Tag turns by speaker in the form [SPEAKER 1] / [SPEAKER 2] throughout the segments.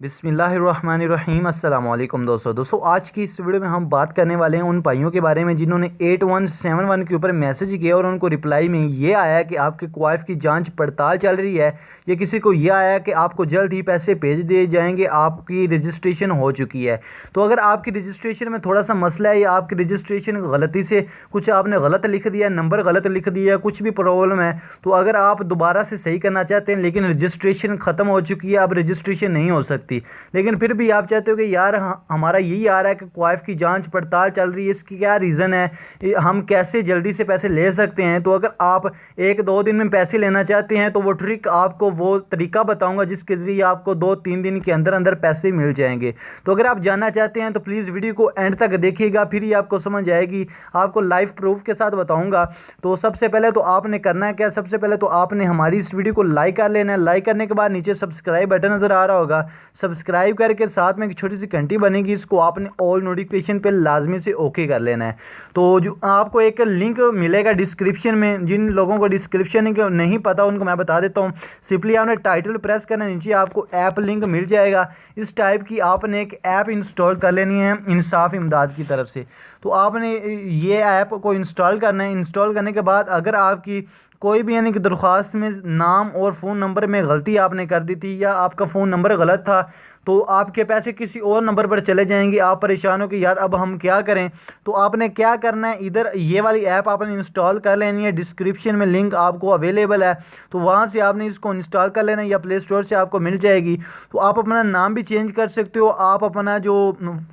[SPEAKER 1] बिस्मिल्लाहिर्रहमानिर्रहीम अस्सलाम वालेकुम दोस्तों आज की इस वीडियो में हम बात करने वाले हैं उन भाइयों के बारे में जिन्होंने 8171 के ऊपर मैसेज किया और उनको रिप्लाई में ये आया कि आपके क्वाइफ की जांच पड़ताल चल रही है, या किसी को ये आया कि आपको जल्द ही पैसे भेज दिए जाएंगे, आपकी रजिस्ट्रेशन हो चुकी है। तो अगर आपकी रजिस्ट्रेशन में थोड़ा सा मसला है या आपकी रजिस्ट्रेशन गलती से कुछ आपने गलत लिख दिया, नंबर गलत लिख दिया, कुछ भी प्रॉब्लम है, तो अगर आप दोबारा से सही करना चाहते हैं लेकिन रजिस्ट्रेशन ख़त्म हो चुकी है, अब रजिस्ट्रेशन नहीं हो सकती, लेकिन फिर भी आप चाहते हो कि यार हमारा यही आ रहा है कि क्वाइफ की जांच पड़ताल चल रही है, इसकी क्या रीज़न है, हम कैसे जल्दी से पैसे ले सकते हैं। तो अगर आप 1-2 दिन में पैसे लेना चाहते हैं तो वो ट्रिक आपको, वो तरीका बताऊंगा जिसके ज़रिए आपको 2-3 दिन के अंदर अंदर पैसे मिल जाएंगे। तो अगर आप जानना चाहते हैं तो प्लीज़ वीडियो को एंड तक देखिएगा, फिर ही आपको समझ आएगी। आपको लाइव प्रूफ के साथ बताऊँगा। तो सबसे पहले तो आपने करना है क्या, सबसे पहले तो आपने हमारी इस वीडियो को लाइक कर लेना है। लाइक करने के बाद नीचे सब्सक्राइब बटन नज़र आ रहा होगा, सब्सक्राइब करके साथ में एक छोटी सी घंटी बनेगी, इसको आपने ऑल नोटिफिकेशन पे लाजमी से ओके कर लेना है। तो जो आपको एक लिंक मिलेगा डिस्क्रिप्शन में, जिन लोगों को डिस्क्रिप्शन नहीं पता उनको मैं बता देता हूँ। सिंपली आपने टाइटल प्रेस करना, नीचे आपको ऐप लिंक मिल जाएगा। इस टाइप की आपने एक ऐप इंस्टॉल कर लेनी है इंसाफ इमदाद की तरफ से। तो आपने ये ऐप को इंस्टॉल करना है। इंस्टॉल करने के बाद अगर आपकी कोई भी यानी कि दरख्वास्त में नाम और फ़ोन नंबर में गलती आपने कर दी थी या आपका फ़ोन नंबर गलत था, तो आपके पैसे किसी और नंबर पर चले जाएंगे। आप परेशान हो कि यार अब हम क्या करें। तो आपने क्या करना है, इधर ये वाली ऐप आपने इंस्टॉल कर लेनी है। डिस्क्रिप्शन में लिंक आपको अवेलेबल है, तो वहाँ से आपने इसको इंस्टॉल कर लेना है या प्ले स्टोर से आपको मिल जाएगी। तो आप अपना नाम भी चेंज कर सकते हो, आप अपना जो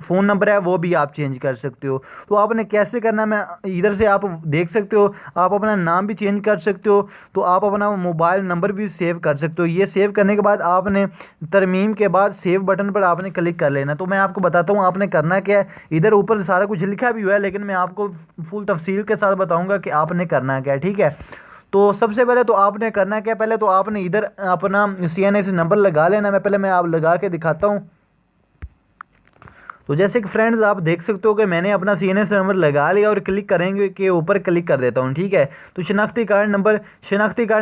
[SPEAKER 1] फ़ोन नंबर है वो भी आप चेंज कर सकते हो। तो आपने कैसे करना है, मैं इधर से आप देख सकते हो। आप अपना नाम भी चेंज कर सकते हो, तो आप अपना मोबाइल नंबर भी सेव कर सकते हो। ये सेव करने के बाद आपने तरमीम के बाद सेव बटन पर आपने क्लिक कर लेना। तो मैं आपको बताता हूँ आपने करना क्या है। इधर ऊपर सारा कुछ लिखा भी हुआ है, लेकिन मैं आपको फुल तफसील के साथ बताऊंगा कि आपने करना क्या है, ठीक है। तो सबसे पहले तो आपने करना क्या, पहले तो आपने इधर अपना CNA से नंबर लगा लेना। मैं आप लगा के दिखाता हूँ। तो जैसे कि फ्रेंड्स आप देख सकते हो कि मैंने अपना CNA से नंबर लगा लिया और क्लिक करेंगे के ऊपर क्लिक कर देता हूँ, ठीक है। तो शनाख्ती कार्ड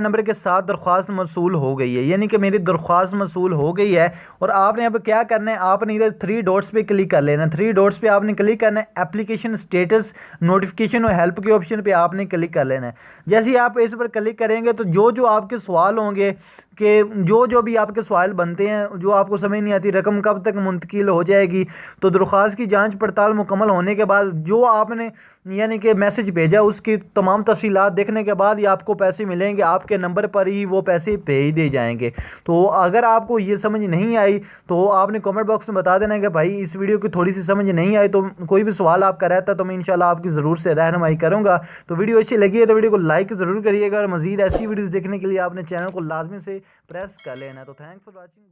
[SPEAKER 1] नंबर के साथ दरख्वास्त मौसूल हो गई है, यानी कि मेरी दरख्वास्त मौसूल हो गई है। और आपने अब क्या करना है, आपने इधर 3 डॉट्स पे क्लिक कर लेना। 3 डॉट्स पे आपने क्लिक करना है, एप्लीकेशन स्टेटस, नोटिफिकेशन और हेल्प के ऑप्शन पर आपने क्लिक कर लेना है। जैसे ही आप इस पर क्लिक करेंगे तो जो आपके सवाल होंगे कि जो भी आपके सवाल बनते हैं, जो आपको समझ नहीं आती रकम कब तक मुंतकिल हो जाएगी, तो दरख्वास्त की जांच पड़ताल मुकम्मल होने के बाद जो आपने यानी कि मैसेज भेजा उसकी तमाम तफसीलात देखने के बाद ही आपको पैसे मिलेंगे, आपके नंबर पर ही वो पैसे भेज दिए जाएंगे। तो अगर आपको ये समझ नहीं आई तो आपने कमेंट बॉक्स में बता देना कि भाई इस वीडियो की थोड़ी सी समझ नहीं आई। तो कोई भी सवाल आपका रहता है तो मैं इंशाल्लाह आपकी ज़रूर से रहनुमाई करूँगा। तो वीडियो अच्छी लगी है तो वीडियो को लाइक ज़रूर करिएगा, और मज़ीद ऐसी वीडियोज़ देखने के लिए आपने चैनल को लाजमी से प्रेस कर लेना। तो थैंक्स फॉर वॉचिंग।